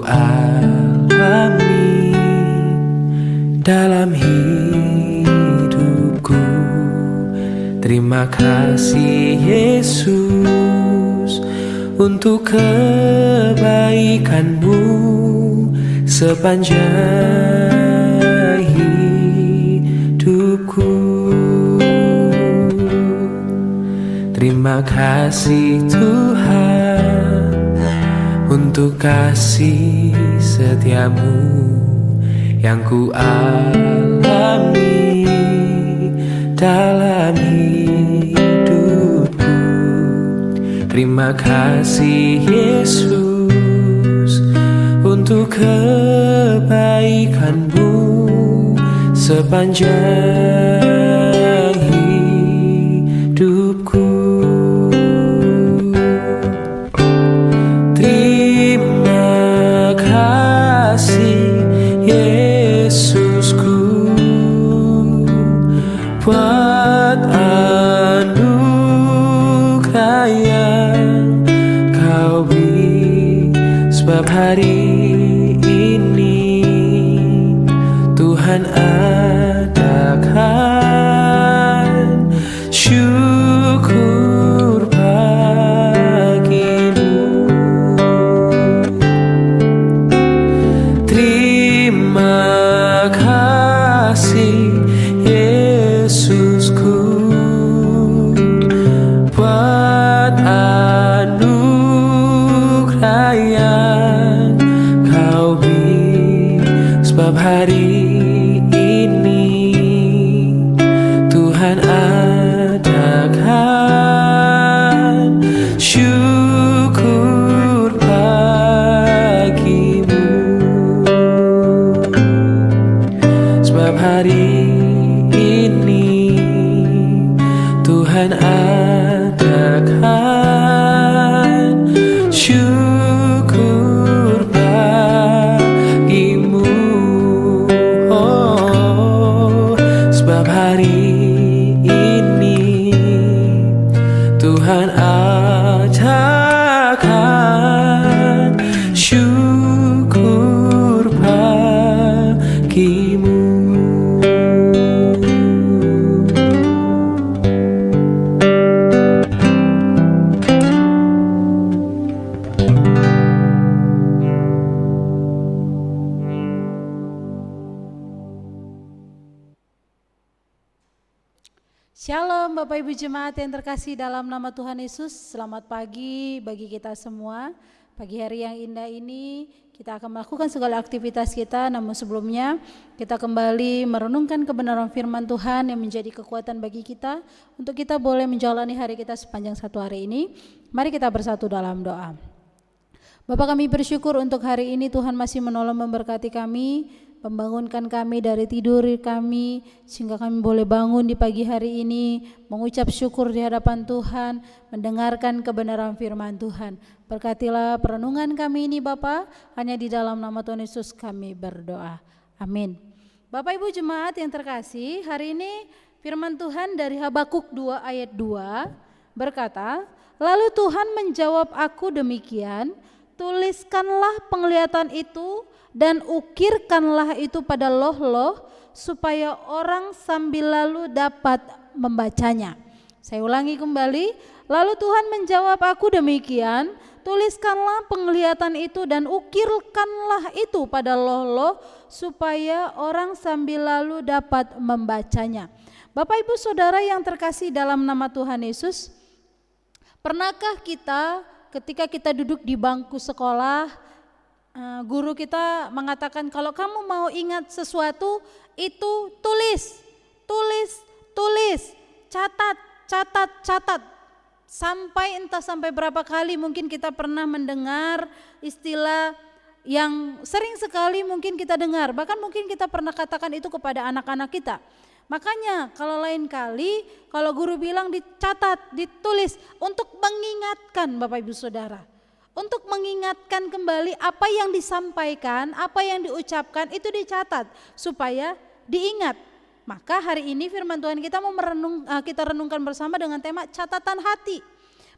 alami dalam hidupku. Terima kasih Yesus untuk kebaikan-Mu sepanjang hidupku. Terima kasih Tuhan untuk kasih setia-Mu yang ku alami dalam hidupku. Terima kasih Yesus untuk kebaikan-Mu sepanjang hidupku. Terima kasih Yesusku buat anugerah yang Kau beri, sebab hari ini Tuhan adakan syukur bagimu. Terima kasih Yesusku buat anugerah yang Kau beri, sebab hari ini Tuhan adakan syukur bagimu. Sebab hari ini Tuhan adakan syukur bagimu. Oh, sebab hari ini Tuhan adakan syukur bagimu. Shalom Bapak Ibu Jemaat yang terkasih dalam nama Tuhan Yesus. Selamat pagi bagi kita semua. Pagi hari yang indah ini kita akan melakukan segala aktivitas kita. Namun sebelumnya kita kembali merenungkan kebenaran firman Tuhan yang menjadi kekuatan bagi kita untuk kita boleh menjalani hari kita sepanjang satu hari ini. Mari kita bersatu dalam doa. Bapa, kami bersyukur untuk hari ini Tuhan masih menolong memberkati kami, membangunkan kami dari tidur kami, sehingga kami boleh bangun di pagi hari ini, mengucap syukur di hadapan Tuhan, mendengarkan kebenaran firman Tuhan. Berkatilah perenungan kami ini Bapa, hanya di dalam nama Tuhan Yesus kami berdoa. Amin. Bapak Ibu Jemaat yang terkasih, hari ini firman Tuhan dari Habakuk 2 ayat 2 berkata, lalu Tuhan menjawab aku demikian, tuliskanlah penglihatan itu dan ukirkanlah itu pada loh-loh supaya orang sambil lalu dapat membacanya. Saya ulangi kembali, lalu Tuhan menjawab aku demikian, tuliskanlah penglihatan itu dan ukirkanlah itu pada loh-loh supaya orang sambil lalu dapat membacanya. Bapak Ibu Saudara yang terkasih dalam nama Tuhan Yesus, pernahkah kita ketika kita duduk di bangku sekolah, guru kita mengatakan kalau kamu mau ingat sesuatu itu tulis, catat. Sampai berapa kali mungkin kita pernah mendengar istilah yang sering sekali mungkin kita dengar, bahkan mungkin kita pernah katakan itu kepada anak-anak kita. Makanya kalau lain kali kalau guru bilang dicatat, ditulis untuk mengingatkan Bapak Ibu Saudara. Untuk mengingatkan kembali apa yang disampaikan, apa yang diucapkan itu dicatat supaya diingat. Maka hari ini firman Tuhan kita mau kita renungkan bersama dengan tema catatan hati.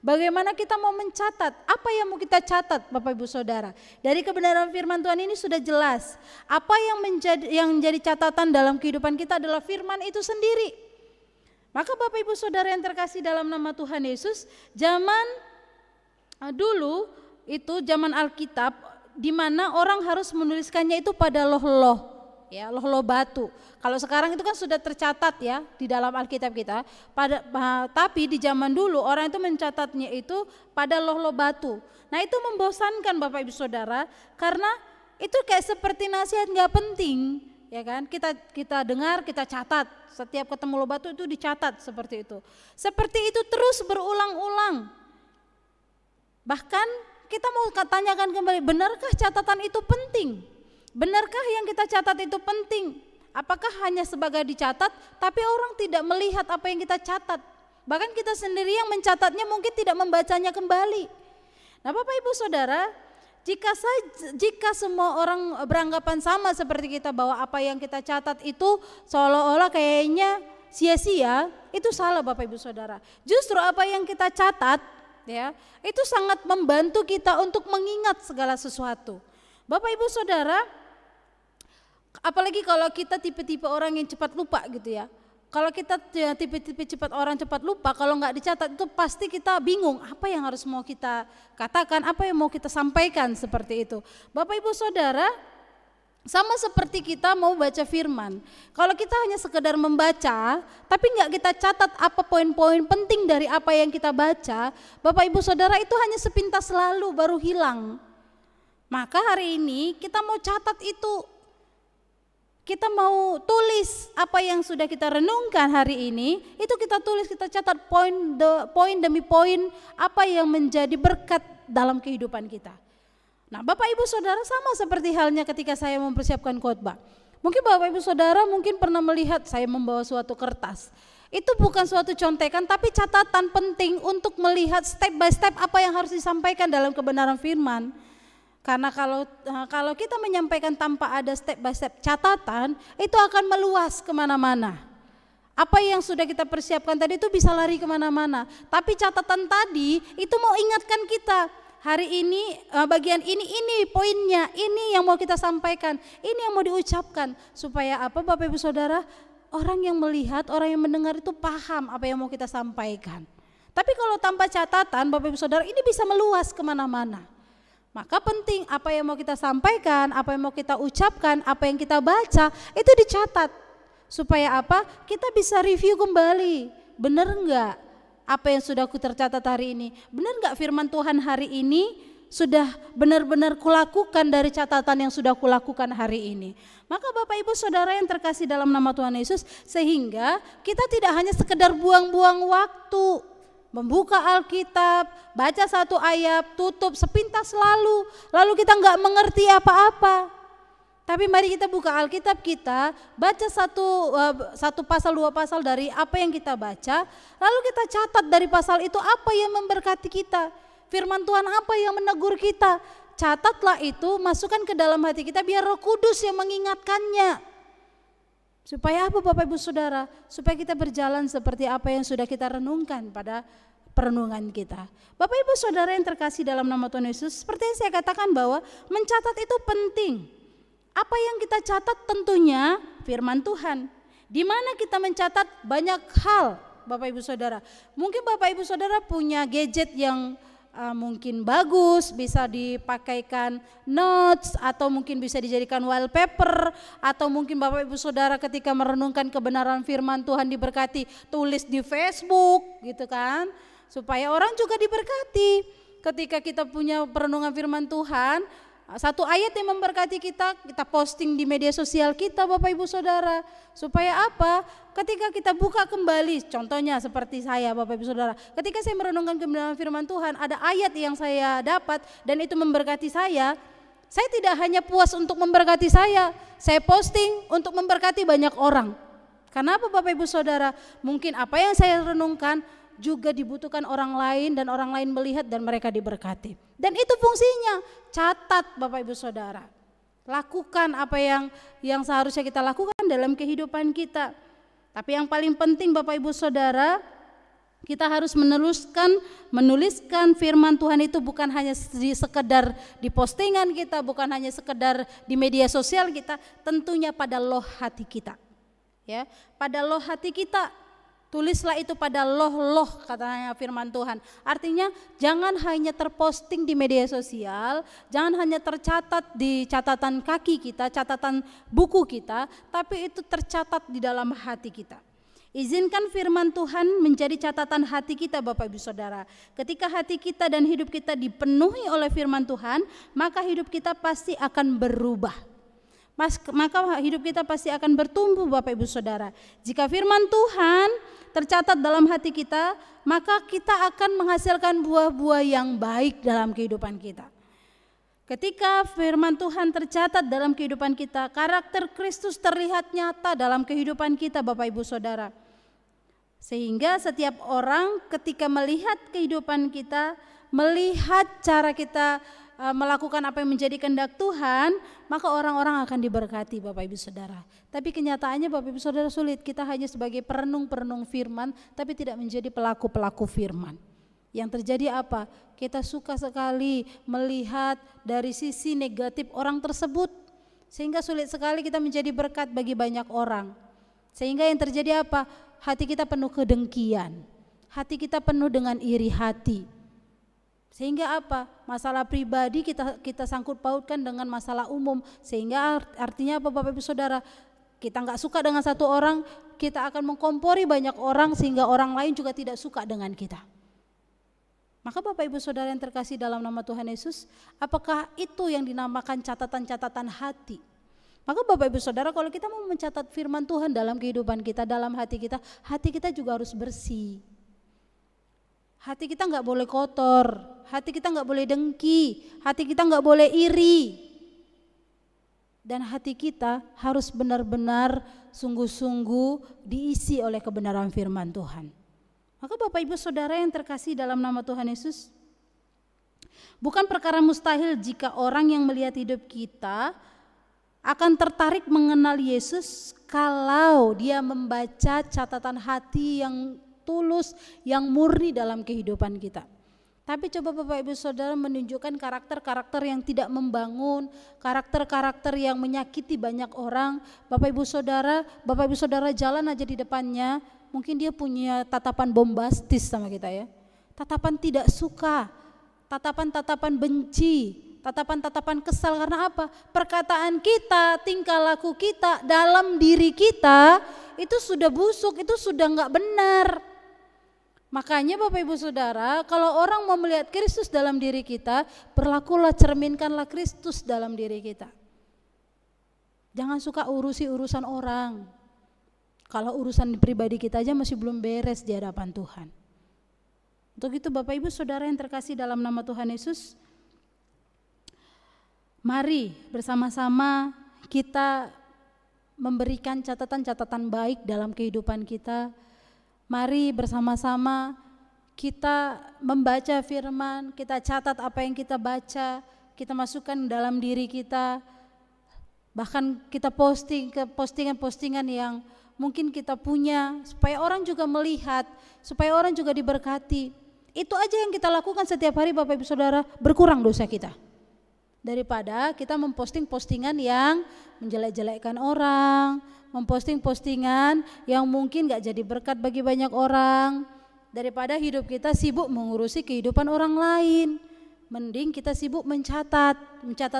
Bagaimana kita mau mencatat? Apa yang mau kita catat, Bapak Ibu Saudara? Dari kebenaran firman Tuhan ini sudah jelas. Apa yang menjadi catatan dalam kehidupan kita adalah firman itu sendiri. Maka Bapak Ibu Saudara yang terkasih dalam nama Tuhan Yesus, zaman dulu itu zaman Alkitab, di mana orang harus menuliskannya itu pada loh-loh, ya, loh-loh batu. Kalau sekarang itu kan sudah tercatat ya di dalam Alkitab kita. Tapi di zaman dulu orang itu mencatatnya itu pada loh-loh batu. Nah itu membosankan Bapak Ibu Saudara, karena itu kayak seperti nasihat nggak penting, ya kan? Kita dengar, kita catat. Setiap ketemu loh batu itu dicatat seperti itu. Seperti itu terus berulang-ulang. Bahkan kita mau tanyakan kembali, benarkah catatan itu penting? Benarkah yang kita catat itu penting? Apakah hanya sebagai dicatat, tapi orang tidak melihat apa yang kita catat? Bahkan kita sendiri yang mencatatnya mungkin tidak membacanya kembali. Nah Bapak Ibu Saudara, jika semua orang beranggapan sama seperti kita, bahwa apa yang kita catat itu seolah-olah kayaknya sia-sia, itu salah Bapak Ibu Saudara. Justru apa yang kita catat, ya, itu sangat membantu kita untuk mengingat segala sesuatu. Bapak Ibu Saudara, apalagi kalau kita tipe-tipe orang yang cepat lupa gitu ya. Kalau kita tipe-tipe orang cepat lupa, kalau nggak dicatat itu pasti kita bingung apa yang harus mau kita katakan, apa yang mau kita sampaikan seperti itu. Bapak Ibu Saudara, sama seperti kita mau baca firman. Kalau kita hanya sekedar membaca, tapi nggak kita catat apa poin-poin penting dari apa yang kita baca, Bapak Ibu Saudara, itu hanya sepintas lalu baru hilang. Maka hari ini kita mau catat itu, kita mau tulis apa yang sudah kita renungkan hari ini, itu kita tulis, kita catat poin demi poin apa yang menjadi berkat dalam kehidupan kita. Nah Bapak Ibu Saudara, sama seperti halnya ketika saya mempersiapkan khotbah. Mungkin Bapak Ibu Saudara mungkin pernah melihat saya membawa suatu kertas. Itu bukan suatu contekan, tapi catatan penting untuk melihat step by step apa yang harus disampaikan dalam kebenaran firman. Karena kalau kita menyampaikan tanpa ada step by step catatan, itu akan meluas kemana-mana. Apa yang sudah kita persiapkan tadi itu bisa lari kemana-mana. Tapi catatan tadi itu mau ingatkan kita, hari ini bagian ini poinnya, ini yang mau kita sampaikan, ini yang mau diucapkan. Supaya apa Bapak Ibu Saudara? Orang yang melihat, orang yang mendengar itu paham apa yang mau kita sampaikan. Tapi kalau tanpa catatan Bapak Ibu Saudara, ini bisa meluas kemana-mana. Maka penting apa yang mau kita sampaikan, apa yang mau kita ucapkan, apa yang kita baca, itu dicatat. Supaya apa? Kita bisa review kembali, benar enggak apa yang sudah tercatat hari ini? Benar enggak firman Tuhan hari ini sudah benar-benar kulakukan dari catatan yang sudah kulakukan hari ini? Maka Bapak Ibu Saudara yang terkasih dalam nama Tuhan Yesus, sehingga kita tidak hanya sekedar buang-buang waktu, membuka Alkitab, baca satu ayat, tutup sepintas lalu kita nggak mengerti apa-apa. Tapi mari kita buka Alkitab kita, baca satu pasal, dua pasal dari apa yang kita baca, lalu kita catat dari pasal itu apa yang memberkati kita, firman Tuhan apa yang menegur kita. Catatlah itu, masukkan ke dalam hati kita biar Roh Kudus yang mengingatkannya. Supaya apa Bapak Ibu Saudara? Supaya kita berjalan seperti apa yang sudah kita renungkan pada perenungan kita. Bapak Ibu Saudara yang terkasih dalam nama Tuhan Yesus, seperti yang saya katakan bahwa mencatat itu penting. Apa yang kita catat tentunya firman Tuhan. Di mana kita mencatat banyak hal Bapak Ibu Saudara. Mungkin Bapak Ibu Saudara punya gadget yang mungkin bagus, bisa dipakaikan notes, atau mungkin bisa dijadikan wallpaper, atau mungkin Bapak Ibu Saudara ketika merenungkan kebenaran firman Tuhan diberkati, tulis di Facebook gitu kan, supaya orang juga diberkati. Ketika kita punya perenungan firman Tuhan, satu ayat yang memberkati kita posting di media sosial kita Bapak Ibu Saudara. Supaya apa? Ketika kita buka kembali, contohnya seperti saya Bapak Ibu Saudara, ketika saya merenungkan kebenaran firman Tuhan, ada ayat yang saya dapat dan itu memberkati saya tidak hanya puas untuk memberkati saya posting untuk memberkati banyak orang. Karena apa Bapak Ibu Saudara? Mungkin apa yang saya renungkan juga dibutuhkan orang lain dan orang lain melihat dan mereka diberkati. Dan itu fungsinya, catat Bapak Ibu Saudara. Lakukan apa yang seharusnya kita lakukan dalam kehidupan kita. Tapi yang paling penting Bapak Ibu Saudara, Kita harus menuliskan firman Tuhan itu bukan hanya sekedar di postingan kita, bukan hanya sekedar di media sosial kita, tentunya pada loh hati kita. Ya, pada loh hati kita. Tulislah itu pada loh katanya firman Tuhan. Artinya jangan hanya terposting di media sosial, jangan hanya tercatat di catatan kaki kita, catatan buku kita, tapi itu tercatat di dalam hati kita. Izinkan firman Tuhan menjadi catatan hati kita Bapak Ibu Saudara. Ketika hati kita dan hidup kita dipenuhi oleh firman Tuhan, maka hidup kita pasti akan berubah. Maka hidup kita pasti akan bertumbuh Bapak Ibu Saudara. Jika firman Tuhan tercatat dalam hati kita, maka kita akan menghasilkan buah-buah yang baik dalam kehidupan kita. Ketika firman Tuhan tercatat dalam kehidupan kita, karakter Kristus terlihat nyata dalam kehidupan kita Bapak Ibu Saudara. Sehingga setiap orang ketika melihat kehidupan kita, melihat cara kita melakukan apa yang menjadi kehendak Tuhan, maka orang-orang akan diberkati Bapak Ibu Saudara. Tapi kenyataannya Bapak Ibu Saudara sulit, kita hanya sebagai perenung-perenung firman, tapi tidak menjadi pelaku-pelaku firman. Yang terjadi apa? Kita suka sekali melihat dari sisi negatif orang tersebut, sehingga sulit sekali kita menjadi berkat bagi banyak orang. Sehingga yang terjadi apa? Hati kita penuh kedengkian, hati kita penuh dengan iri hati. Sehingga apa? Masalah pribadi kita sangkut pautkan dengan masalah umum. Sehingga artinya apa Bapak Ibu Saudara? Kita nggak suka dengan satu orang, kita akan mengkompori banyak orang sehingga orang lain juga tidak suka dengan kita. Maka Bapak Ibu Saudara yang terkasih dalam nama Tuhan Yesus, apakah itu yang dinamakan catatan-catatan hati? Maka Bapak Ibu Saudara, kalau kita mau mencatat firman Tuhan dalam kehidupan kita, dalam hati kita juga harus bersih. Hati kita nggak boleh kotor, hati kita nggak boleh dengki, hati kita nggak boleh iri. Dan hati kita harus benar-benar sungguh-sungguh diisi oleh kebenaran firman Tuhan. Maka Bapak Ibu Saudara yang terkasih dalam nama Tuhan Yesus, bukan perkara mustahil jika orang yang melihat hidup kita akan tertarik mengenal Yesus kalau dia membaca catatan hati yang tulus, yang murni dalam kehidupan kita. Tapi coba Bapak Ibu Saudara menunjukkan karakter-karakter yang tidak membangun, karakter-karakter yang menyakiti banyak orang. Bapak Ibu Saudara jalan aja di depannya, mungkin dia punya tatapan bombastis sama kita ya. Tatapan tidak suka, tatapan-tatapan benci, tatapan-tatapan kesal. Karena apa? Perkataan kita, tingkah laku kita dalam diri kita itu sudah busuk, itu sudah enggak benar. Makanya Bapak Ibu Saudara, kalau orang mau melihat Kristus dalam diri kita, berlakulah, cerminkanlah Kristus dalam diri kita. Jangan suka urusi urusan orang. Kalau urusan pribadi kita aja masih belum beres di hadapan Tuhan. Untuk itu Bapak Ibu Saudara yang terkasih dalam nama Tuhan Yesus, mari bersama-sama kita memberikan catatan-catatan baik dalam kehidupan kita. Mari bersama-sama kita membaca firman, kita catat apa yang kita baca, kita masukkan dalam diri kita. Bahkan kita posting ke postingan-postingan yang mungkin kita punya, supaya orang juga melihat, supaya orang juga diberkati. Itu aja yang kita lakukan setiap hari Bapak Ibu Saudara, berkurang dosa kita. Daripada kita memposting postingan yang menjelek-jelekkan orang, memposting postingan yang mungkin gak jadi berkat bagi banyak orang. Daripada hidup kita sibuk mengurusi kehidupan orang lain, mending kita sibuk mencatat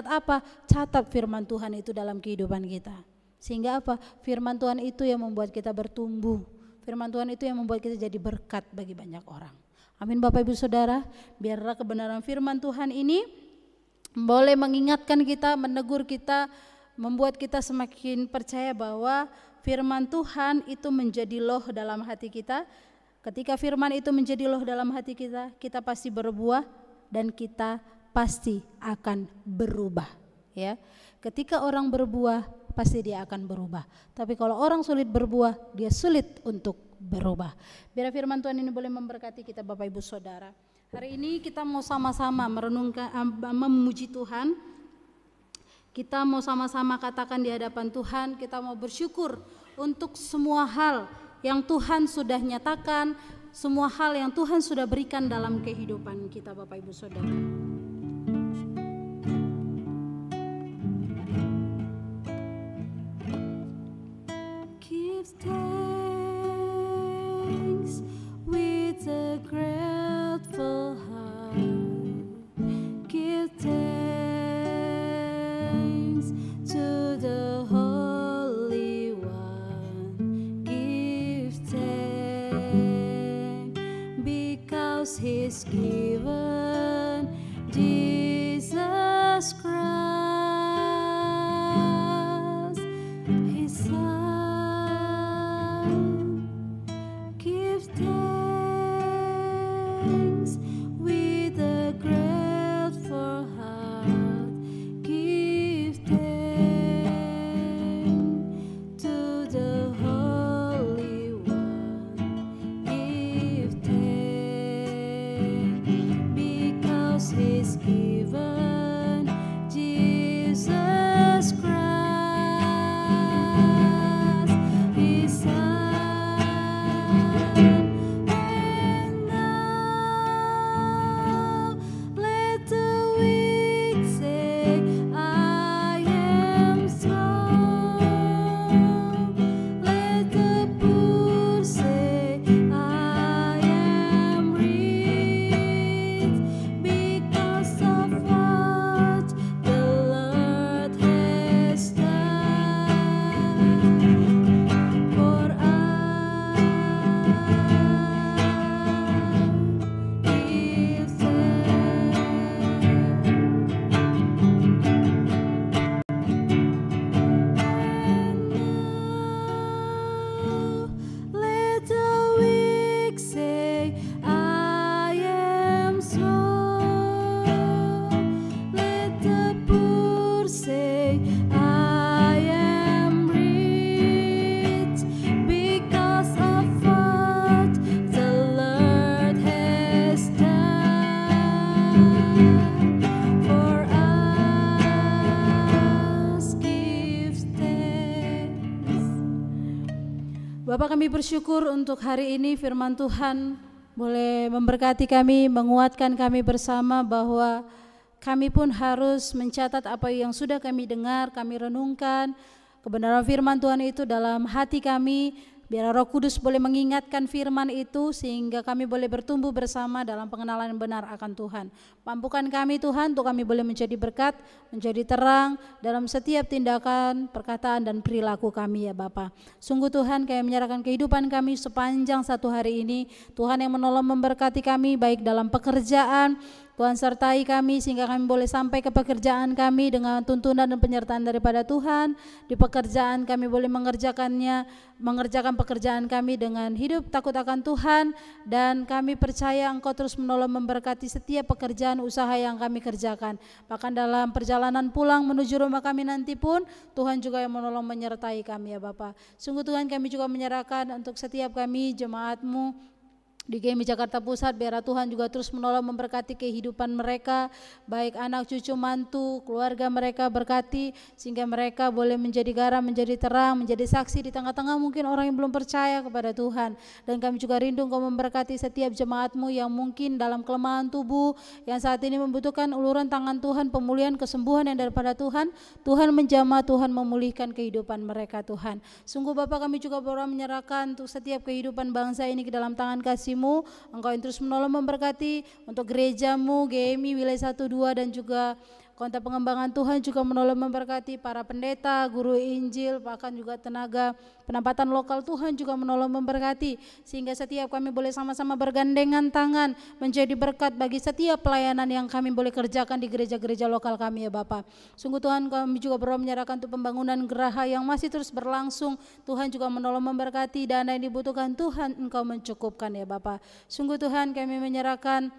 apa? Catat firman Tuhan itu dalam kehidupan kita. Sehingga apa? Firman Tuhan itu yang membuat kita bertumbuh, firman Tuhan itu yang membuat kita jadi berkat bagi banyak orang. Amin Bapak Ibu Saudara, biarlah kebenaran firman Tuhan ini boleh mengingatkan kita, menegur kita, membuat kita semakin percaya bahwa firman Tuhan itu menjadi loh dalam hati kita. Ketika firman itu menjadi loh dalam hati kita, kita pasti berbuah dan kita pasti akan berubah. Ya, ketika orang berbuah pasti dia akan berubah. Tapi kalau orang sulit berbuah, dia sulit untuk berubah. Biar firman Tuhan ini boleh memberkati kita Bapak Ibu Saudara. Hari ini kita mau sama-sama merenungkan, memuji Tuhan. Kita mau sama-sama katakan di hadapan Tuhan, kita mau bersyukur untuk semua hal yang Tuhan sudah nyatakan, semua hal yang Tuhan sudah berikan dalam kehidupan kita Bapak Ibu Saudara. Give thanks with a grateful heart. Give thanks to the Holy One. Give thanks because He's given Jesus Christ, His Son. Give thanks with a grateful heart. Give thanks to the Holy One. Give thanks because He's given Jesus Christ, His Son. And now let the weak say, I am strong. Let the poor say, I am rich, because of what the Lord has done for us. Give let the weak say, I am strong. Let the poor say, I am rich, because of what the Lord has done for us. Give thanks. Bapak, kami bersyukur untuk hari ini firman Tuhan boleh memberkati kami, menguatkan kami bersama bahwa kami pun harus mencatat apa yang sudah kami dengar, kami renungkan kebenaran firman Tuhan itu dalam hati kami. Biar Roh Kudus boleh mengingatkan firman itu sehingga kami boleh bertumbuh bersama dalam pengenalan yang benar akan Tuhan. Mampukan kami Tuhan untuk kami boleh menjadi berkat, menjadi terang dalam setiap tindakan, perkataan dan perilaku kami ya Bapa. Sungguh Tuhan, kami menyerahkan kehidupan kami sepanjang satu hari ini. Tuhan yang menolong memberkati kami baik dalam pekerjaan, Tuhan sertai kami sehingga kami boleh sampai ke pekerjaan kami dengan tuntunan dan penyertaan daripada Tuhan. Di pekerjaan kami boleh mengerjakan pekerjaan kami dengan hidup takut akan Tuhan, dan kami percaya Engkau terus menolong memberkati setiap pekerjaan usaha yang kami kerjakan. Bahkan dalam perjalanan pulang menuju rumah kami nanti pun Tuhan juga yang menolong menyertai kami ya Bapa. Sungguh Tuhan, kami juga menyerahkan untuk setiap kami jemaat-Mu di GMI Jakarta Pusat, biar Tuhan juga terus menolong memberkati kehidupan mereka, baik anak cucu mantu, keluarga mereka berkati, sehingga mereka boleh menjadi garam, menjadi terang, menjadi saksi di tengah-tengah mungkin orang yang belum percaya kepada Tuhan. Dan kami juga rindu Engkau memberkati setiap jemaat-Mu yang mungkin dalam kelemahan tubuh, yang saat ini membutuhkan uluran tangan Tuhan, pemulihan, kesembuhan yang daripada Tuhan. Tuhan menjamah, Tuhan memulihkan kehidupan mereka Tuhan. Sungguh Bapa, kami juga berdoa menyerahkan untuk setiap kehidupan bangsa ini ke dalam tangan kasih-Mu. Engkau yang terus menolong memberkati untuk gereja-Mu, GMI wilayah 1, 2 dan juga Kota Pengembangan. Tuhan juga menolong memberkati para pendeta, guru Injil, bahkan juga tenaga penempatan lokal. Tuhan juga menolong memberkati sehingga setiap kami boleh sama-sama bergandengan tangan menjadi berkat bagi setiap pelayanan yang kami boleh kerjakan di gereja-gereja lokal kami ya Bapa. Sungguh Tuhan, kami juga berdoa menyerahkan untuk pembangunan geraha yang masih terus berlangsung. Tuhan juga menolong memberkati, dana yang dibutuhkan Tuhan Engkau mencukupkan ya Bapa. Sungguh Tuhan, kami menyerahkan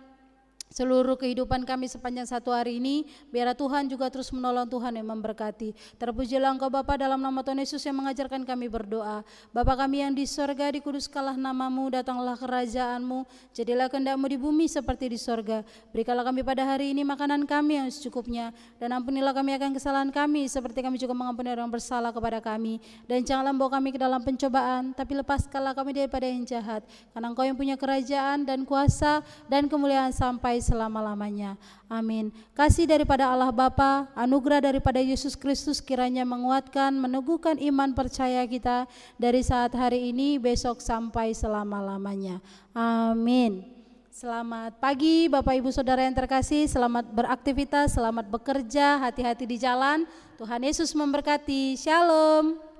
seluruh kehidupan kami sepanjang satu hari ini. Biar Tuhan juga terus menolong, Tuhan yang memberkati. Terpujilah Engkau Bapa, dalam nama Tuhan Yesus yang mengajarkan kami berdoa. Bapa kami yang di sorga, dikuduskanlah namamu, datanglah kerajaan-Mu, jadilah kehendak-Mu di bumi seperti di sorga. Berikanlah kami pada hari ini makanan kami yang secukupnya, dan ampunilah kami akan kesalahan kami seperti kami juga mengampuni orang bersalah kepada kami. Dan janganlah membawa kami ke dalam pencobaan, tapi lepaskanlah kami daripada yang jahat, karena Engkau yang punya kerajaan dan kuasa dan kemuliaan sampai selama-lamanya. Amin. Kasih daripada Allah Bapa, anugerah daripada Yesus Kristus kiranya menguatkan, meneguhkan iman percaya kita dari saat hari ini, besok sampai selama-lamanya. Amin. Selamat pagi Bapak Ibu Saudara yang terkasih, selamat beraktivitas, selamat bekerja, hati-hati di jalan. Tuhan Yesus memberkati. Shalom.